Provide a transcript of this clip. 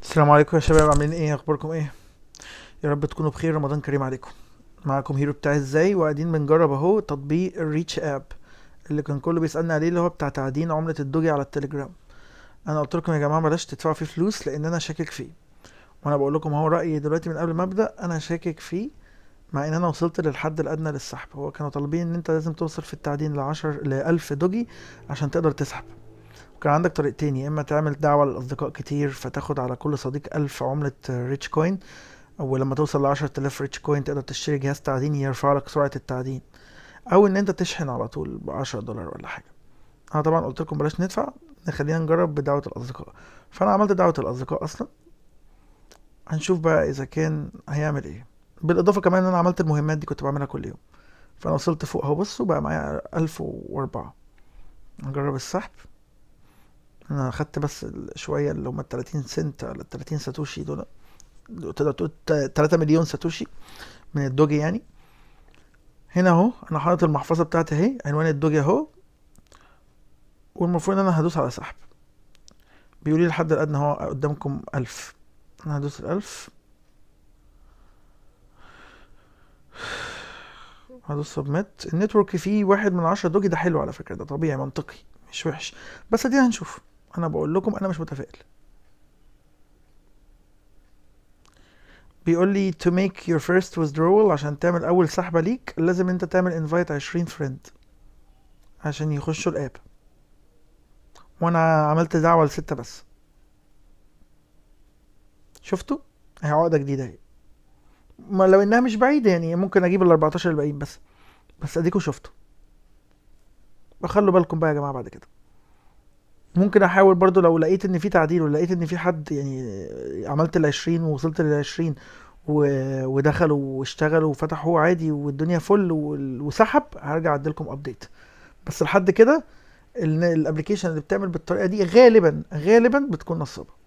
السلام عليكم يا شباب، عاملين ايه؟ اخباركم ايه؟ يا رب تكونوا بخير. رمضان كريم عليكم. معاكم هيرو بتاعي ازاي، وقاعدين بنجرب اهو تطبيق الريتش اب اللي كان كله بيسألني عليه، اللي هو بتاع تعدين عملة الدوجي على التليجرام. انا قلت لكم يا جماعة بلاش تدفعوا فيه فلوس لان انا شاكك فيه. وانا بقول لكم اهو رأيي دلوقتي من قبل ما ابدأ، انا شاكك فيه. مع ان انا وصلت للحد الادنى للسحب. هو كانوا طالبين ان انت لازم توصل في التعدين ل1000 دوجي عشان تقدر تسحب. وكان عندك طريقتين: يا اما تعمل دعوة للاصدقاء كتير فتاخد على كل صديق 1000 عملة ريتش كوين، ولما توصل ل10,000 ريتش كوين تقدر تشتري جهاز تعدين يرفع لك سرعة التعدين، أو إن أنت تشحن على طول ب10 دولار ولا حاجة. أنا طبعا قلت لكم بلاش ندفع، نخلينا نجرب بدعوة الأصدقاء. فأنا عملت دعوة الأصدقاء أصلا. هنشوف بقى إذا كان هيعمل إيه. بالإضافة كمان إن أنا عملت المهمات دي، كنت بعملها كل يوم. فأنا وصلت فوق أهو، بصوا بقى معايا 1004. نجرب السحب. أنا أخدت بس شوية اللي هما 30 سنت ولا 30 ساتوشي دول. تقدر تقول 3 مليون ساتوشي من الدوجي يعني. هنا اهو انا حاطط المحفظه بتاعتي اهي، عنوان الدوجي اهو. والمفروض ان انا هدوس على سحب. بيقول لي الحد الادنى هو قدامكم 1000. انا هدوس ال1000. هدوس سبميت. النتورك فيه 1/10 دوجي، ده حلو على فكره، ده طبيعي منطقي، مش وحش. بس دي هنشوف. انا بقول لكم انا مش متفائل. بيقول لي to make your first withdrawal، عشان تعمل اول سحبه ليك لازم انت تعمل invite 20 friend عشان يخشوا الاب. وانا عملت دعوه ل6 بس. شفتوا؟ اهي عقده جديده اهي. ما لو انها مش بعيده يعني ممكن اجيب ال14 الباقيين بس. بس اديكوا شفتوا. بخلوا بالكم بقى يا جماعه بعد كده. ممكن احاول برضو لو لقيت ان في تعديل، ولقيت ان في حد يعني عملت ال20 ووصلت لل20 ودخلوا واشتغلوا وفتحوا عادي والدنيا فل وسحب، هرجع اديلكم ابديت. بس لحد كده الابلكيشن اللي بتعمل بالطريقه دي غالبا بتكون نصابه.